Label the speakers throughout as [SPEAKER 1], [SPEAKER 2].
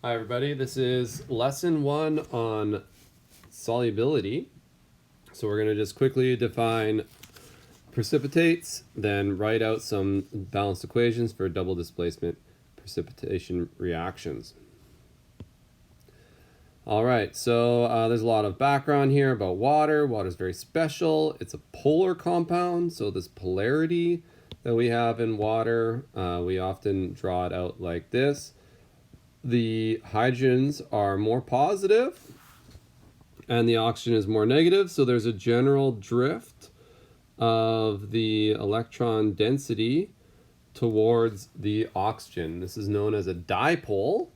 [SPEAKER 1] Hi everybody, this is lesson 1 on solubility. So we're going to just quickly define precipitates, then write out some balanced equations for double displacement precipitation reactions. Alright, so there's a lot of background here about water. Water is very special. It's a polar compound, so this polarity that we have in water, we often draw it out like this. The hydrogens are more positive and the oxygen is more negative, so there's a general drift of the electron density towards the oxygen. This is known as a dipole.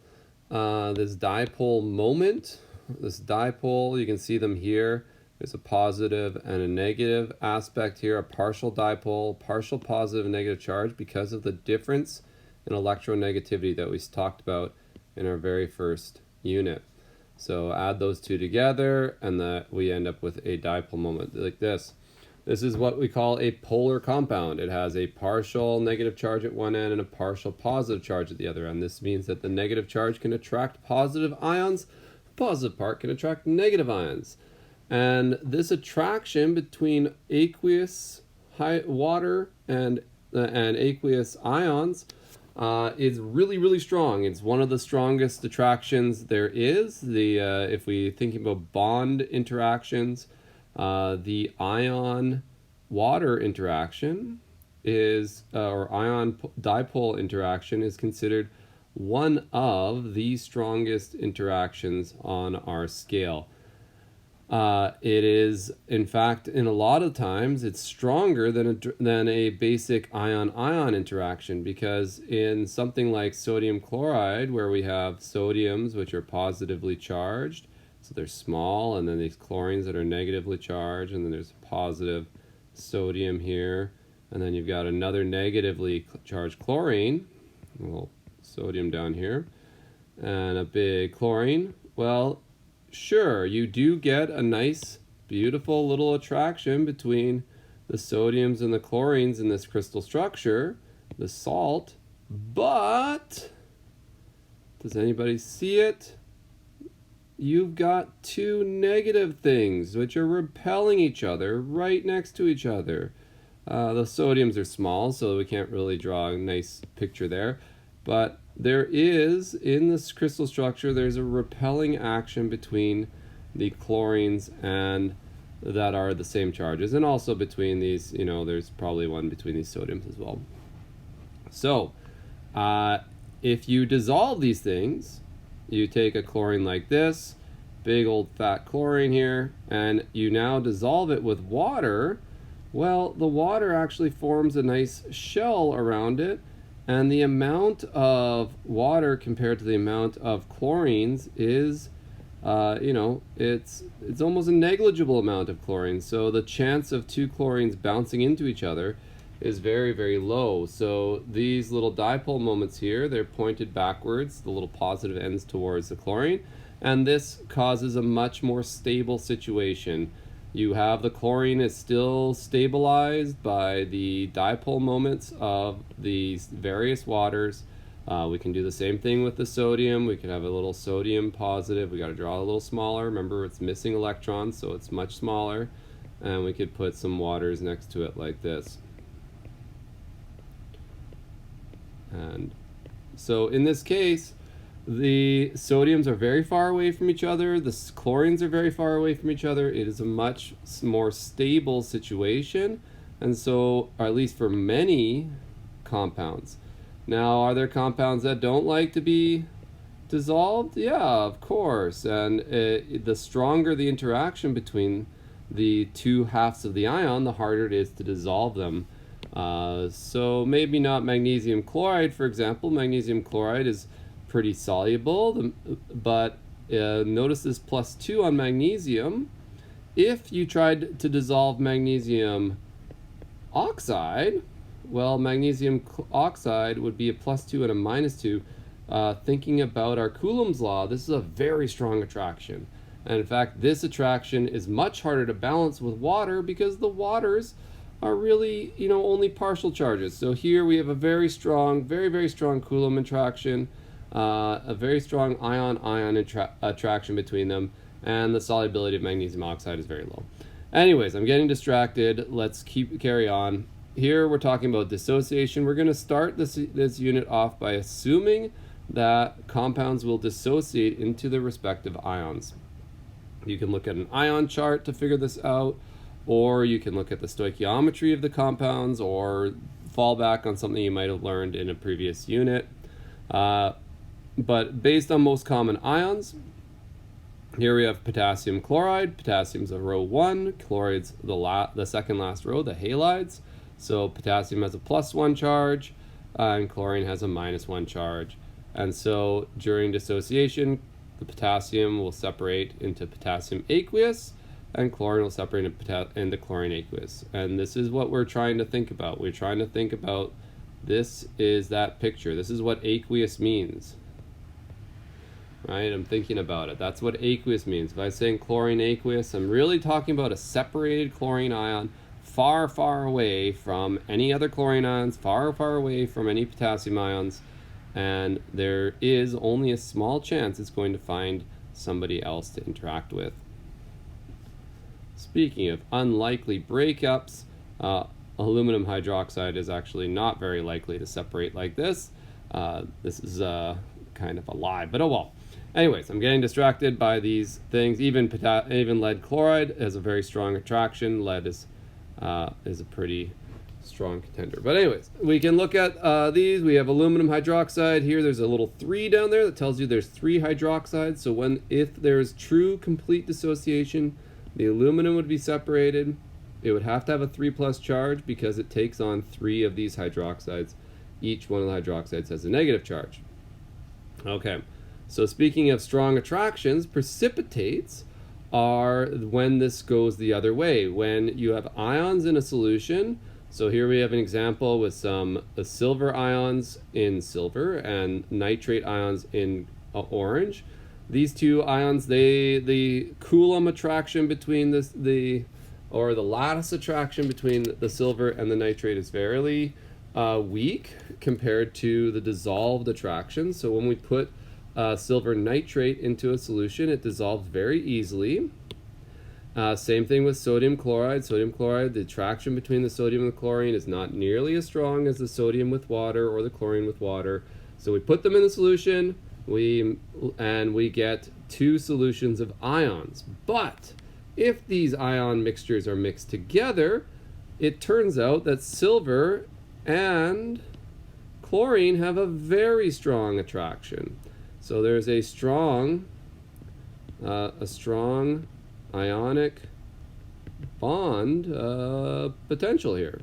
[SPEAKER 1] This dipole moment, this dipole, you can see them here. There's a positive and a negative aspect here, a partial dipole, partial positive and negative charge because of the difference in electronegativity that we talked about in our very first unit. So add those two together and we end up with a dipole moment like this. This is what we call a polar compound. It has a partial negative charge at one end and a partial positive charge at the other end. This means that the negative charge can attract positive ions, the positive part can attract negative ions. And this attraction between aqueous water and aqueous ions is really strong. It's one of the strongest attractions there is. If we think about bond interactions, the ion water interaction is, or ion dipole interaction is considered one of the strongest interactions on our scale. It is, in fact, in a lot of times, it's stronger than a basic ion-ion interaction, because in something like sodium chloride, where we have sodiums which are positively charged, so they're small, and then these chlorines that are negatively charged, and then there's a positive sodium here, and then you've got another negatively charged chlorine, a little sodium down here, and a big chlorine. Well, sure, you do get a nice, beautiful little attraction between the sodiums and the chlorines in this crystal structure, the salt, but does anybody see it? You've got two negative things which are repelling each other right next to each other. The sodiums are small, so we can't really draw a nice picture there, but there is, in this crystal structure, there's a repelling action between the chlorines and that are the same charges, and also between these, there's probably one between these sodiums as well. So, if you dissolve these things, you take a chlorine like this, big old fat chlorine here, and you now dissolve it with water, well, the water actually forms a nice shell around it, and the amount of water compared to the amount of chlorines is, it's almost a negligible amount of chlorine. So the chance of two chlorines bouncing into each other is very low. So these little dipole moments here, they're pointed backwards, the little positive ends towards the chlorine, and this causes a much more stable situation. You have the chlorine is still stabilized by the dipole moments of these various waters. We can do the same thing with the sodium. We could have a little sodium positive. We got to draw a little smaller. Remember, it's missing electrons, so it's much smaller. And we could put some waters next to it like this. And so in this case, the sodiums are very far away from each other. The chlorines are very far away from each other. It is a much more stable situation, and so, or at least for many compounds. Now, are there compounds that don't like to be dissolved? Yeah, of course. And the stronger the interaction between the two halves of the ion, the harder it is to dissolve them. So maybe not magnesium chloride, for example. Magnesium chloride is pretty soluble, but notice this +2 on magnesium. If you tried to dissolve magnesium oxide, well, magnesium oxide would be a +2 and a -2. Thinking about our Coulomb's law, this is a very strong attraction. And in fact, this attraction is much harder to balance with water because the waters are really, only partial charges. So here we have a very strong, very strong Coulomb attraction. a very strong ion-ion attraction between them, and the solubility of magnesium oxide is very low. Anyways, I'm getting distracted. Let's carry on. Here we're talking about dissociation. We're going to start this unit off by assuming that compounds will dissociate into their respective ions. You can look at an ion chart to figure this out, or you can look at the stoichiometry of the compounds, or fall back on something you might have learned in a previous unit. But based on most common ions, here we have potassium chloride. Potassium's a row 1, chloride's the second last row, the halides. So potassium has a +1 charge, and chlorine has a -1 charge. And so during dissociation, the potassium will separate into potassium aqueous, and chlorine will separate into chlorine aqueous. And this is what we're trying to think about. We're trying to think about, this is that picture. This is what aqueous means. Right? I'm thinking about it. That's what aqueous means. If I'm saying chlorine aqueous, I'm really talking about a separated chlorine ion far, far away from any other chlorine ions, far, far away from any potassium ions, and there is only a small chance it's going to find somebody else to interact with. Speaking of unlikely breakups, aluminum hydroxide is actually not very likely to separate like this. This is kind of a lie, but oh well. Anyways, I'm getting distracted by these things. Even lead chloride has a very strong attraction. Lead is a pretty strong contender. But anyways, we can look at these. We have aluminum hydroxide here. There's a little 3 down there that tells you there's 3 hydroxides. So if there's true complete dissociation, the aluminum would be separated. It would have to have a 3+ charge because it takes on 3 of these hydroxides. Each one of the hydroxides has a negative charge. Okay, so speaking of strong attractions, precipitates are when this goes the other way. When you have ions in a solution, so here we have an example with some silver ions in silver and nitrate ions in orange. These two ions, the Coulomb attraction between the lattice attraction between the silver and the nitrate is fairly weak compared to the dissolved attraction. So when we put silver nitrate into a solution, it dissolves very easily. Same thing with sodium chloride. Sodium chloride, the attraction between the sodium and the chlorine is not nearly as strong as the sodium with water or the chlorine with water. So we put them in the solution, we get 2 solutions of ions. But if these ion mixtures are mixed together, it turns out that silver and chlorine have a very strong attraction. So there's a strong ionic bond potential here.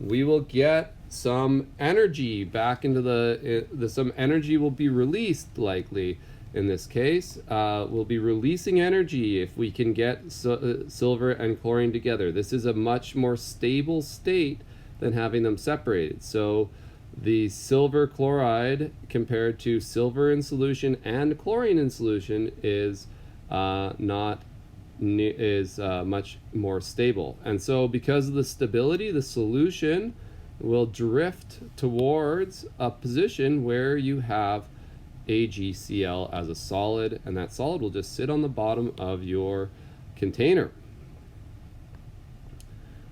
[SPEAKER 1] We will get some energy back into some energy will be released likely in this case. We'll be releasing energy if we can get silver and chlorine together. This is a much more stable state than having them separated. So the silver chloride compared to silver in solution and chlorine in solution is much more stable. And so because of the stability, the solution will drift towards a position where you have AgCl as a solid, and that solid will just sit on the bottom of your container.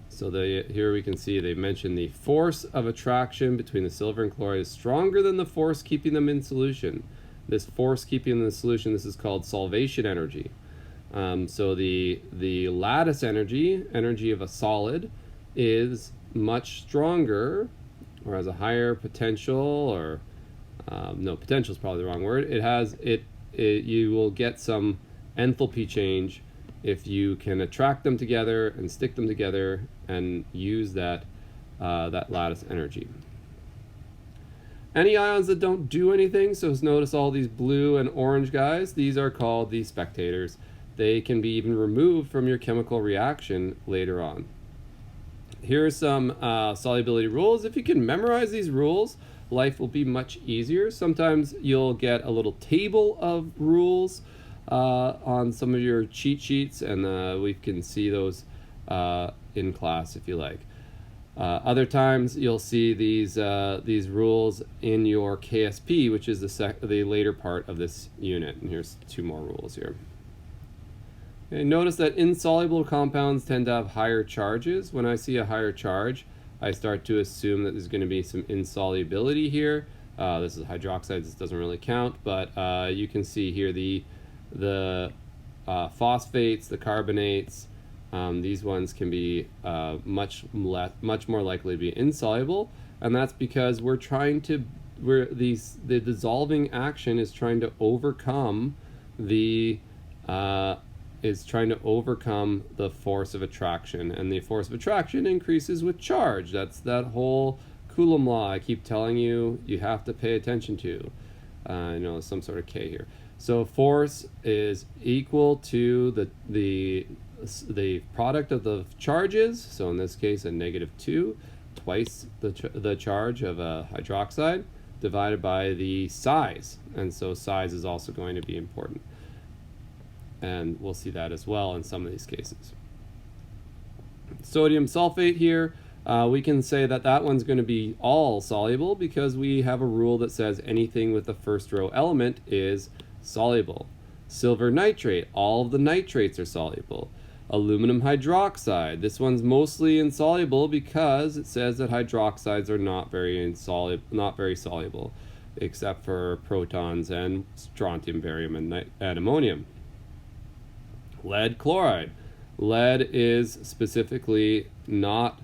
[SPEAKER 1] So here we can see they mentioned the force of attraction between the silver and chloride is stronger than the force keeping them in solution. This force keeping them in the solution, this is called solvation energy. So the lattice energy of a solid, is much stronger, or has a higher potential, or no, potential is probably the wrong word. You will get some enthalpy change if you can attract them together and stick them together and use that lattice energy. Any ions that don't do anything, so notice all these blue and orange guys, these are called the spectators. They can be even removed from your chemical reaction later on. Here are some solubility rules. If you can memorize these rules, life will be much easier. Sometimes you'll get a little table of rules on some of your cheat sheets, and we can see those in class if you like. Other times you'll see these rules in your KSP, which is the later part of this unit. And here's 2 more rules here. Okay, notice that insoluble compounds tend to have higher charges. When I see a higher charge, I start to assume that there's going to be some insolubility here. This is hydroxides, this doesn't really count, but you can see here the phosphates, the carbonates, these ones can be much more likely to be insoluble, and that's because the dissolving action is trying to overcome the force of attraction, and the force of attraction increases with charge. That's that whole Coulomb law I keep telling you have to pay attention to. Some sort of K here. So force is equal to the product of the charges. So in this case, a -2, twice the charge of a hydroxide, divided by the size. And so size is also going to be important. And we'll see that as well in some of these cases. Sodium sulfate here, we can say that one's going to be all soluble because we have a rule that says anything with the first row element is soluble. Silver nitrate, all of the nitrates are soluble. Aluminum hydroxide, this one's mostly insoluble because it says that hydroxides are not very soluble, except for protons and strontium, barium, and ammonium. Lead chloride. Lead is specifically not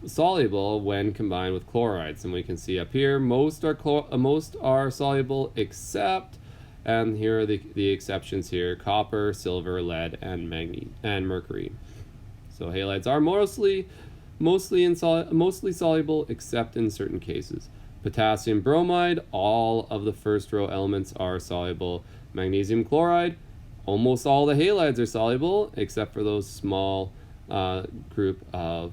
[SPEAKER 1] soluble when combined with chlorides, and we can see up here most are soluble except, and here are the exceptions here: copper, silver, lead, and manganese and mercury. So halides are mostly soluble except in certain cases. Potassium bromide, all of the first row elements are soluble. Magnesium chloride, almost all the halides are soluble except for those small group of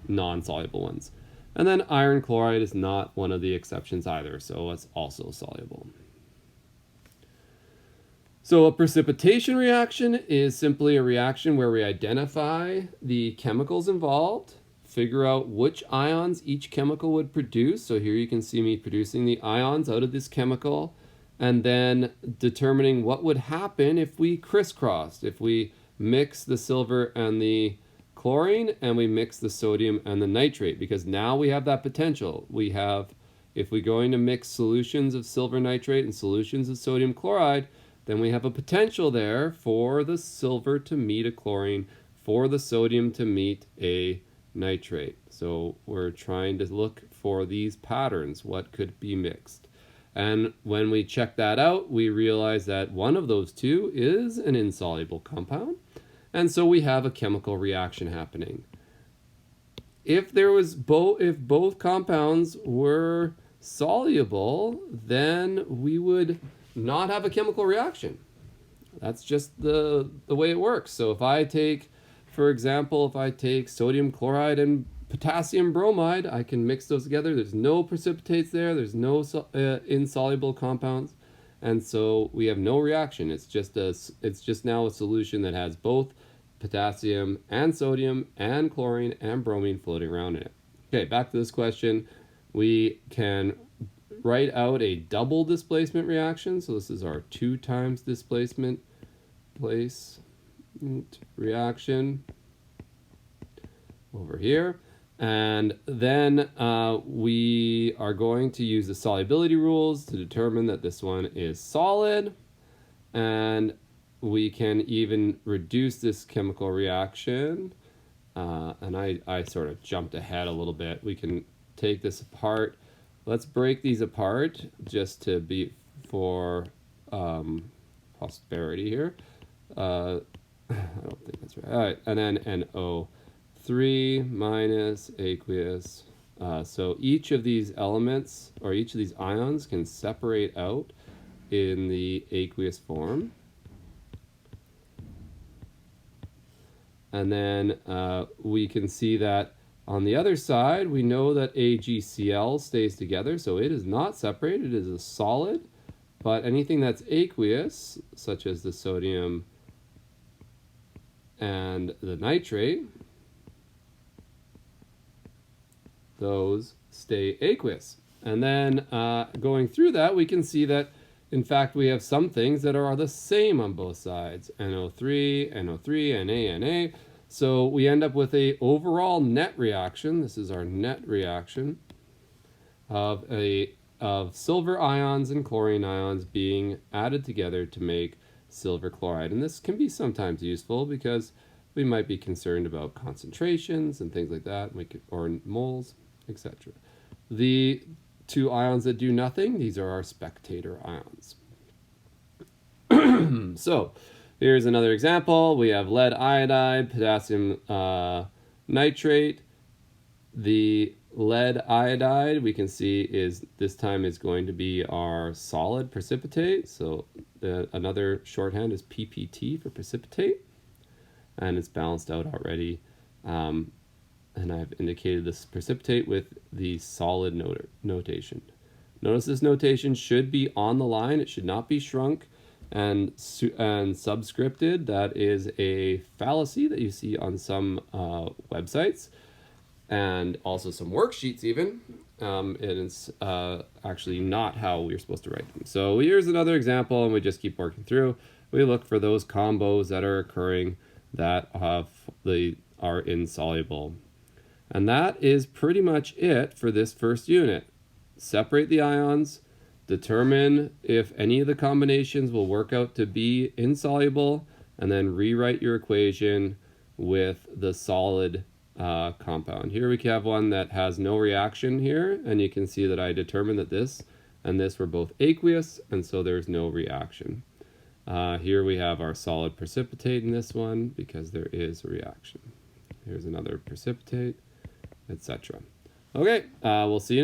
[SPEAKER 1] non-soluble ones. And then iron chloride is not one of the exceptions either, so it's also soluble. So a precipitation reaction is simply a reaction where we identify the chemicals involved, figure out which ions each chemical would produce. So here you can see me producing the ions out of this chemical, and then determining what would happen if we crisscrossed, if we mix the silver and the chlorine and we mix the sodium and the nitrate, because now we have that potential. We have, if we're going to mix solutions of silver nitrate and solutions of sodium chloride, then we have a potential there for the silver to meet a chlorine, for the sodium to meet a nitrate. So we're trying to look for these patterns, what could be mixed. And when we check that out, we realize that one of those two is an insoluble compound. And so we have a chemical reaction happening. If both compounds were soluble, then we would not have a chemical reaction. That's just the way it works. So if I take, for example, sodium chloride and potassium bromide, I can mix those together. There's no precipitates there. There's no insoluble compounds. And so we have no reaction. It's just now a solution that has both potassium and sodium and chlorine and bromine floating around in it. Okay, back to this question. We can write out a double displacement reaction. So this is our 2 times displacement reaction over here. And then we are going to use the solubility rules to determine that this one is solid. And we can even reduce this chemical reaction. And I sort of jumped ahead a little bit. We can take this apart. Let's break these apart just to be for prosperity here. I don't think that's right. All right, and then NO3 minus aqueous. So each of these elements, or each of these ions, can separate out in the aqueous form. And then we can see that on the other side, we know that AgCl stays together, so it is not separated, it is a solid. But anything that's aqueous, such as the sodium and the nitrate, those stay aqueous. And then going through that, we can see that, in fact, we have some things that are the same on both sides. NO3, NO3, Na, Na. So we end up with a overall net reaction. This is our net reaction of silver ions and chlorine ions being added together to make silver chloride. And this can be sometimes useful because we might be concerned about concentrations and things like that, or moles, etc. The two ions that do nothing, these are our spectator ions. So here's another example. We have lead iodide, potassium nitrate. The lead iodide, we can see, is this time is going to be our solid precipitate. So another shorthand is PPT for precipitate, and it's balanced out already. And I've indicated this precipitate with the solid notation. Notice this notation should be on the line. It should not be shrunk and subscripted. That is a fallacy that you see on some websites and also some worksheets even. It's actually not how we're supposed to write them. So here's another example, and we just keep working through. We look for those combos that are occurring that are insoluble. And that is pretty much it for this first unit. Separate the ions, determine if any of the combinations will work out to be insoluble, and then rewrite your equation with the solid compound. Here we have one that has no reaction here, and you can see that I determined that this and this were both aqueous, and so there's no reaction. Here we have our solid precipitate in this one because there is a reaction. Here's another precipitate, etc. Okay, we'll see you next time.